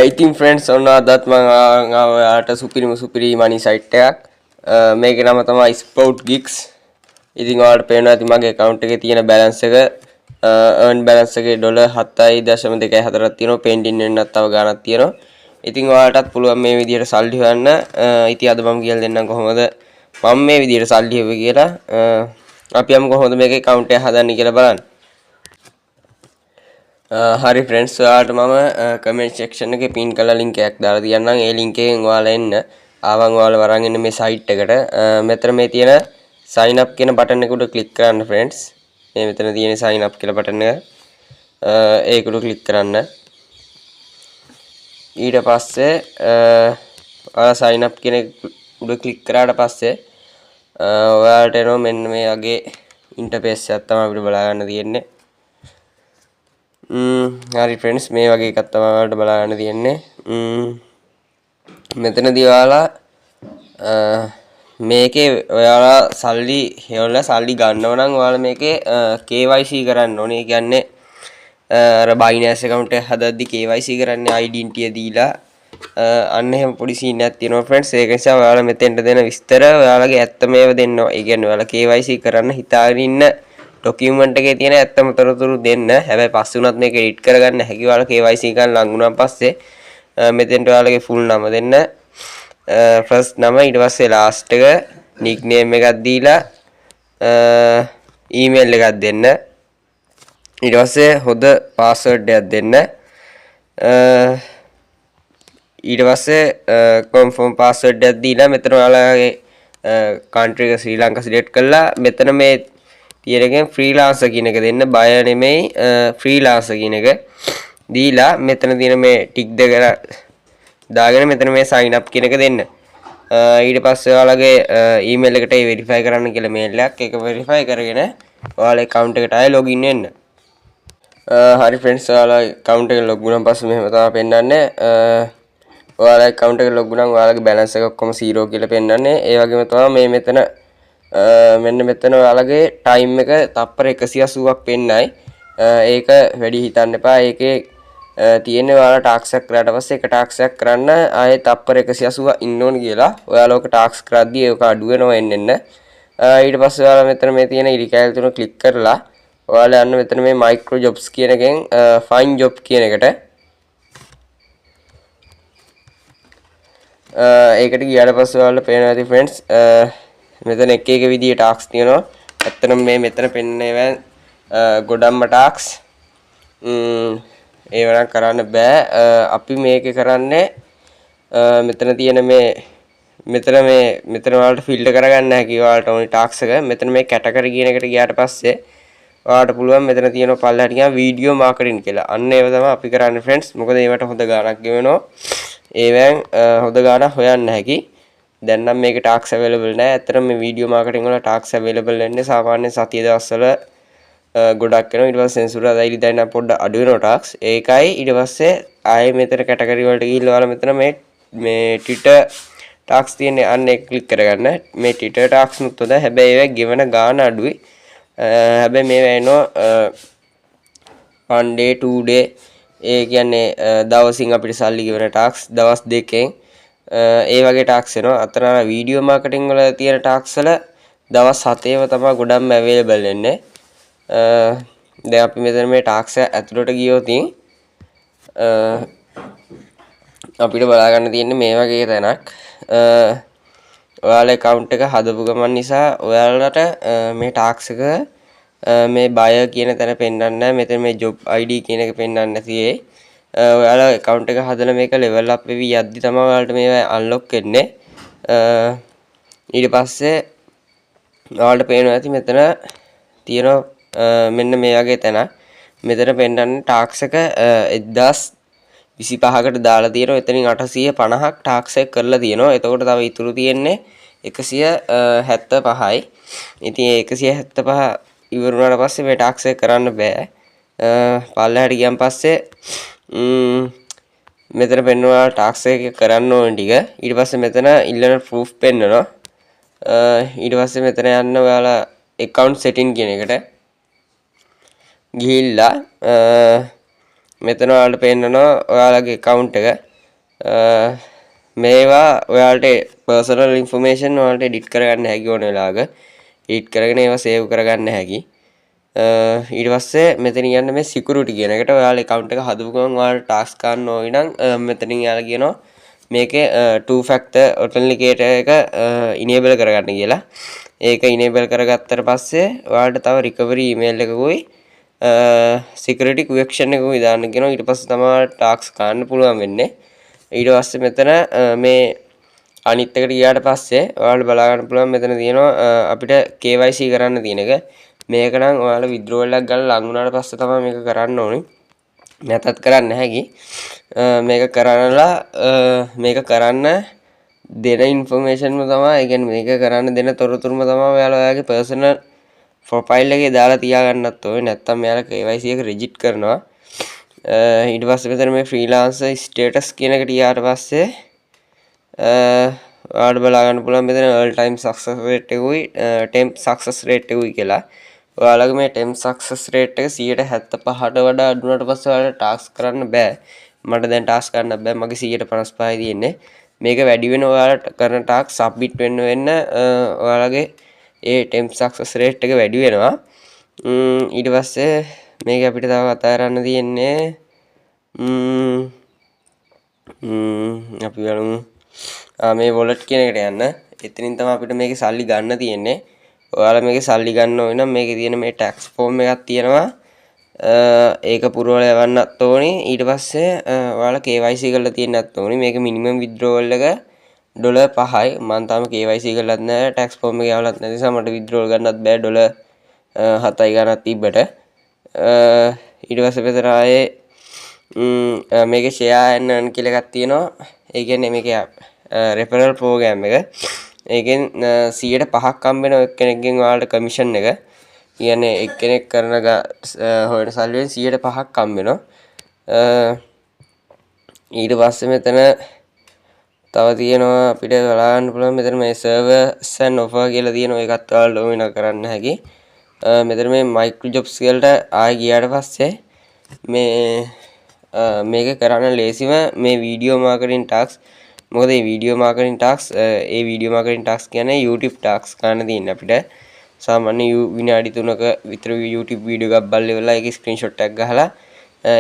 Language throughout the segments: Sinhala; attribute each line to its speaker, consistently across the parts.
Speaker 1: ඉතින් ෆ්‍රෙන්ඩ්ස් ඔන්න අදත් මම ඔයාලට සුපිරි මනි සයිට් එකක් මේකේ නම තමයි ස්පෝට් ගිග්ස්. ඉතින් ඔයාලට පේනවා ඇති මගේ account එකේ තියෙන balance එක earn balance එකේ $7.24ක් තියෙනවා. pending වෙන්නත් තව ගාණක් තියෙනවා. ඉතින් ඔයාලටත් පුළුවන් මේ විදිහට සල්ලි හොයන්න. ඉතින් අද මම කියලා දෙන්නම් කොහොමද මම මේ විදිහට සල්ලි හොයුවේ කියලා. අපි යමු කොහොමද මේකේ account එක හදන්නේ කියලා බලන්න. හරි ෆ්‍රෙන්ඩ්ස් ඔයාලට මම කමෙන්ට් සෙක්ෂන් එකේ පින් කරලා link එකක් දාලා තියන්නම්. ඒ link එකෙන් ඔයාලා එන්න. ආවන් ඔයාලා වරන් එන්න මේ site එකට. මෙතන මේ තියෙන sign up කියන බටන් එක උඩ click කරන්න ෆ්‍රෙන්ඩ්ස්. මේ මෙතන තියෙන sign up කියලා බටන් එක. ඒක උඩ click කරන්න. ඊට පස්සේ ඔයාලා sign up කියන උඩ click කරාට පස්සේ ඔයාලට එනවා මෙන්න මේ වගේ interface එකක් තමයි අපිට බලා ගන්න තියෙන්නේ. හරි ෆ්‍රෙන්ඩ්ස් මේ වගේ එකක් තමයි ඔයාලට බලා ගන්න තියෙන්නේ. මෙතනදී ඔයාලා මේකේ ඔයාලා සල්ලි හේවලා සල්ලි ගන්නව නම් ඔයාලා මේකේ KYC කරන්න ඕනේ. ඒ කියන්නේ අර Binance account එක හදද්දි KYC කරන්නේ identity දීලා අන්න එහෙම පොඩි සීන් එකක් තියෙනවා ෆ්‍රෙන්ඩ්ස්. ඒක නිසා ඔයාලා මෙතෙන්ට දෙන විස්තර ඔයාලගේ ඇත්තම ඒවා දෙන්න. ඒ කියන්නේ ඔයාලා KYC කරන්න හිතාගෙන ඉන්න ඩොකියුමන්ට් එකේ තියෙන ඇත්තම තොරතුරු දෙන්න. හැබැයි පස්සේ උනත් මේක එඩිට් කරගන්න හැකි. ඔයාලා KYC කරන් ලඟ වුණාන් පස්සේ මෙතෙන්ට ඔයාලගේ ෆුල් නම දෙන්න. ෆස්ට් නම ඊට පස්සේ ලාස්ට් එක නික්නේම් එකක් දීලා ඊමේල් එකක් දෙන්න. ඊට පස්සේ හොඳ පාස්වර්ඩ් එකක් දෙන්න. ඊට පස්සේ කන්ෆර්ම් පාස්වර්ඩ් එකක් දීලා මෙතන ඔයාලගේ country එක ශ්‍රී ලංකා සිලෙක්ට් කරලා මෙතන මේ තියෙන එකෙන් ෆ්‍රීලාන්සර් කියන එක දෙන්න. බය නෙමෙයි ෆ්‍රීලාන්සර් කියන එක දීලා මෙතන තියෙන මේ ටික් දෙක දාගෙන මෙතන මේ sign up කියන එක දෙන්න. ඊට පස්සේ ඔයාලගේ ඊමේල් එකට verify කරන්න කියලා මේල් එකක්. ඒක verify කරගෙන ඔයාලගේ account එකට ආයෙ login වෙන්න. හරි ෆ්‍රෙන්ඩ්ස් ඔයාලා account එකට log වුණාන් පස්සේ මෙහෙම තමයි පෙන්නන්නේ. ඔයාලා account එකට log වුණාම ඔයාලගේ balance එක ඔක්කොම 0 කියලා පෙන්නන්නේ. ඒ වගේම තමයි මේ මෙතන මෙන්න මෙතන ඔයාලගේ time එක තප්පර 180ක් පෙන්නයි. ඒක වැඩි හිතන්න එපා. ඒකේ තියෙන්නේ ඔයාලා ටාක්ස් එකක් කරාට පස්සේ එක ටාක්ස් එකක් කරන්න ආයේ තප්පර 180 ඉන්න ඕන කියලා. ඔයාලා ඔක ටාක්ස් කරද්දී ඒක අඩු වෙනවා එන්න. ඊට පස්සේ ඔයාලා මෙතන මේ තියෙන ඉරිකැල් තුන ක්ලික් කරලා ඔයාලා යන්න මෙතන මේ මයික්‍රෝ ජොබ්ස් කියන එකෙන් ෆයින් ජොබ් කියන එකට. ඒකට ගියාට පස්සේ ඔයාලා පේනවා ඇති ෆ්‍රෙන්ඩ්ස් මෙතන එක විදිහේ ටාක්ස් තියෙනවා. ඇත්තටම මේ මෙතන පෙන්නන ඒවා ගොඩක්ම ටාක්ස්. ඒව නම් කරන්න බෑ. අපි මේකේ කරන්නේ මෙතන තියෙන මෙතන ඔයාලට ෆිල්ටර් කරගන්න හැකි ඔයාලට ඕනි ටාක්ස් එක. මෙතන මේ කැටගරි කියන එකට ගියාට පස්සේ ඔයාලට පුළුවන් මෙතන තියෙන පල්ලෙහාට ගියාම වීඩියෝ මාකටිං කියලා. අන්න ඒව තමයි අපි කරන්නේ ෆ්‍රෙන්ඩ්ස්. මොකද ඒවට හොඳ ගාණක් ගෙවනවා. ඒවෙන් හොඳ ගාණක් හොයන්න හැකි. දැන් නම් මේක ටාක්ස් අවైలබල් නැහැ. ඇත්තටම මේ වීඩියෝ මාකටිං වල ටාක්ස් අවైలබල් වෙන්නේ සාමාන්‍යයෙන් සතිය දවස්වල ගොඩක් වෙනවා. ඊට පස්සේ සෙන්සුරා දෛලි දැන් පොඩ්ඩක් අඩු වෙනවා ටාක්ස්. ඒකයි ඊට පස්සේ ආයේ මෙතන කැටගරි වලට ගිහිල්ලා ඔයාලා මෙතන මේ Twitter ටාක්ස් තියෙන්නේ අන්න ඒක ක්ලික් කරගන්න. මේ Twitter ටාක්ස් නුත් හොඳයි. හැබැයි ඒවා ගෙවන ගාණ අඩුයි. හැබැයි මේවා එනවා 1 day 2 day ඒ කියන්නේ දවසින් අපිට සල්ලි ගෙවන ටාක්ස් දවස් දෙකෙන් ඒ වගේ ටාක්ස් එනවා. අතන වීඩියෝ මාකටිං වල තියෙන ටාක්ස් වල දවස් 7ේව තමයි ගොඩක්ම අවైలබල් වෙන්නේ. දැන් අපි මෙතන මේ ටාක්ස් ඇතුළට ගියොත් අපිට බලා ගන්න තියෙන්නේ මේ වගේ තැනක්. ඔයාලා account එක හදපු ගමන් නිසා ඔයාලට මේ ටාක්ස් එක මේ buyer කියන තැන පෙන්වන්නේ නැහැ. මෙතන මේ job ID කියන එක පෙන්වන්නේ නැති ඔයාලා account එක හදලා මේක level up වෙවි යද්දි තමයි ඔයාලට මේවා unlock වෙන්නේ. ඊට පස්සේ ඔයාලට පේනවා ඇති මෙතන තියෙනවා මෙන්න මේ වගේ තැන. මෙතන පෙන්වන්නේ ටාක්ස් එක 1025කට දාලා තියෙනවා. එතනින් 850ක් ටාක්ස් එක කරලා තියෙනවා. එතකොට තව ඉතුරු තියෙන්නේ 175යි. ඉතින් ඒ 175 ඉවර වුණාට පස්සේ මේ ටාක්ස් එක කරන්න බෑ. පල්ලෙහාට ගියන් පස්සේ මෙතන පෙන්වනවා ටාක්ස් එක කරන්න ඕන ටික. ඊට පස්සේ මෙතන ඉල්ලන ප්‍රූෆ් පෙන්වනවා. ඊට පස්සේ මෙතන යන්න ඔයාලා account setting කියන එකට ගිහිල්ලා මෙතන ඔයාලට පෙන්නනවා ඔයාලගේ account එක. මේවා ඔයාලට personal information ඔයාලට edit කරගන්න හැකි ඕන වෙලාවක edit කරගෙන ඒවා save කරගන්න හැකි. ඊට පස්සේ මෙතන යන්න මේ security කියන එකට ඔයාලා account එක හදපු ගමන් ඔයාලට task ගන්න ඕනි නම් මෙතනින් යාලා කියනවා මේකේ two factor authenticator එක enable කරගන්න කියලා. ඒක enable කරගත්තට පස්සේ ඔයාලට තව recovery email එකකුයි security question එකකුයි දාන්න කියනවා. ඊට පස්සේ තමයි task ගන්න පුළුවන් වෙන්නේ. ඊට පස්සේ මෙතන මේ අනිත් එකට ගියාට පස්සේ ඔයාලට බලා ගන්න පුළුවන් මෙතන තියෙනවා අපිට KYC කරන්න තියෙන එක. මේක නම් ඔයාලා withdrawal එකක් ගන්න ලඟ වුණාට පස්සේ තමයි මේක කරන්න ඕනේ. නැතත් කරන්න හැකි. මේක කරන්නලා මේක කරන්න දෙන information ම තමයි, ඒ කියන්නේ මේක කරන්න දෙන තොරතුරුම තමයි ඔයාලා ඔයාගේ personal profile එකේ දාලා තියාගන්නත් ඕනේ. නැත්තම් මෙයාලා KYC එක reject කරනවා. ඊට පස්සේ මෙතන මේ freelancer status කියන එකට ගියාට පස්සේ ඔයාලට බලා ගන්න පුළුවන් මෙතන all time success rate එකුයි temp success rate එකුයි කියලා. ඔයාලගේ මේ temp success rate එක 175ට වඩා අඩු වුණාට පස්සේ ඔයාලට task කරන්න බෑ. මට දැන් task කරන්න බෑ. මගේ 155යි තියෙන්නේ. මේක වැඩි වෙන ඔයාලට කරන task submit වෙන්න ඔයාලගේ ඒ temp success rate එක වැඩි වෙනවා. ඊට පස්සේ මේක අපිට තව කතා කරන්න තියෙන්නේ අපි බලමු මේ wallet කියන එකට යන්න. එතනින් තමයි අපිට මේකේ සල්ලි ගන්න තියෙන්නේ. ඔයාලා මේකේ සල්ලි ගන්න ඕන නම් මේකේ තියෙන මේ tax form එකක් තියෙනවා. ඒක පුරවලා යවන්නත් ඕනේ. ඊට පස්සේ ඔයාලා KYC කරලා තියෙන්නත් ඕනේ. මේක minimum withdrawal එක $5යි. මම තාම KYC කරලත් නැහැ. tax form එක යවලත් නැති නිසා මට withdrawal ගන්නත් බෑ. $7යි ගන්නත් තිබ්බට. ඊට පස්සේ මෙතන ආයේ මේකේ share and earn කියලා එකක් තියෙනවා. ඒ කියන්නේ මේකේ referral program එක. ඒකෙන් 100%ක් හම්බ වෙන එක්කෙනෙක්ගෙන් ඔයාලට commission එක. කියන්නේ එක්කෙනෙක් කරන හොයන සල්ලියෙන් 100%ක් හම්බ වෙනවා. ඊට පස්සේ මෙතන තව තියෙනවා අපිට බලන්න පුළුවන් මෙතන මේ servers and offer කියලා තියෙනවා. ඒකත් ඔයාලට ඕන කරන්න හැකි. මෙතන මේ micro jobs වලට ආයෙ ගියාට පස්සේ මේක කරන්න ලේසිම මේ video marketing tasks. මොකද මේ video marketing tasks video marketing tasks කියන්නේ YouTube tasks ගන්න තියෙන්නේ අපිට. සාමාන්‍ය විනාඩි 3ක විතර YouTube වීඩියෝ එකක් බලලා ඉවරලා ඒක ස්ක්‍රීන්ෂොට් එකක් ගහලා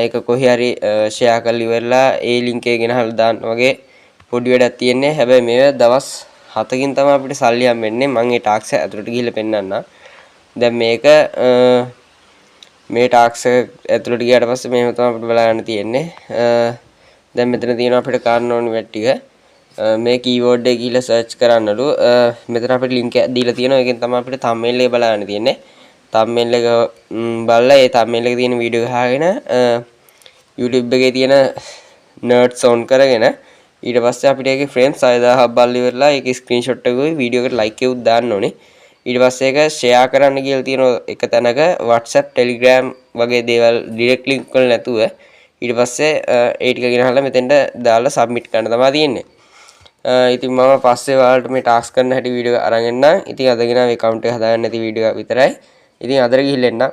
Speaker 1: ඒක කොහේ හරි ෂෙයා කරලා ඉවරලා ඒ ලින්ක් එක ගෙනහලා දාන්න වගේ පොඩි වැඩක් තියෙන්නේ. හැබැයි මේක දවස් 7කින් තමයි අපිට සල්ලි හම්බෙන්නේ. මම ඒ ටාක්ස් ඇතුළට ගිහිල්ලා පෙන්නන්නම්. දැන් මේක මේ ටාක්ස් ඇතුළට ගියාට පස්සේ මේව තමයි අපිට බලන්න තියෙන්නේ. දැන් මෙතන තියෙනවා අපිට කරන්න ඕනි වැඩ ටික. මේ කීවෝඩ් එක ගිහලා සර්ච් කරන්නලු. මෙතන අපිට ලින්ක් එකක් දීලා තියෙනවා. ඒකෙන් තමයි අපිට thumbnail එක බලන්න තියෙන්නේ. thumbnail එක බලලා ඒ thumbnail එකේ තියෙන වීඩියෝ ගහගෙන YouTube එකේ තියෙන nerds on කරගෙන ඊට පස්සේ අපිට ඒකේ frames 6000ක් බලලා ඉවරලා ඒකේ screenshot එකකුයි වීඩියෝ එකට like එකකුත් දාන්න ඕනේ. ඊට පස්සේ ඒක share කරන්න කියලා තියෙන එක තැනක WhatsApp Telegram වගේ දේවල් direct link වල නැතුව ඊට පස්සේ ඒ ටික ගෙනහලා මෙතෙන්ට දාලා submit කරන්න තමයි තියෙන්නේ. ඉතින් මම පස්සේ ඔයාලට මේ ටාස්ක් කරන්න හැටි වීඩියෝ එක අරන් එන්නම්. ඉතින් අද ගෙනාව account එක හදාගන්න නැති වීඩියෝ එක විතරයි. ඉතින් අදට ගිහින් එන්නම්.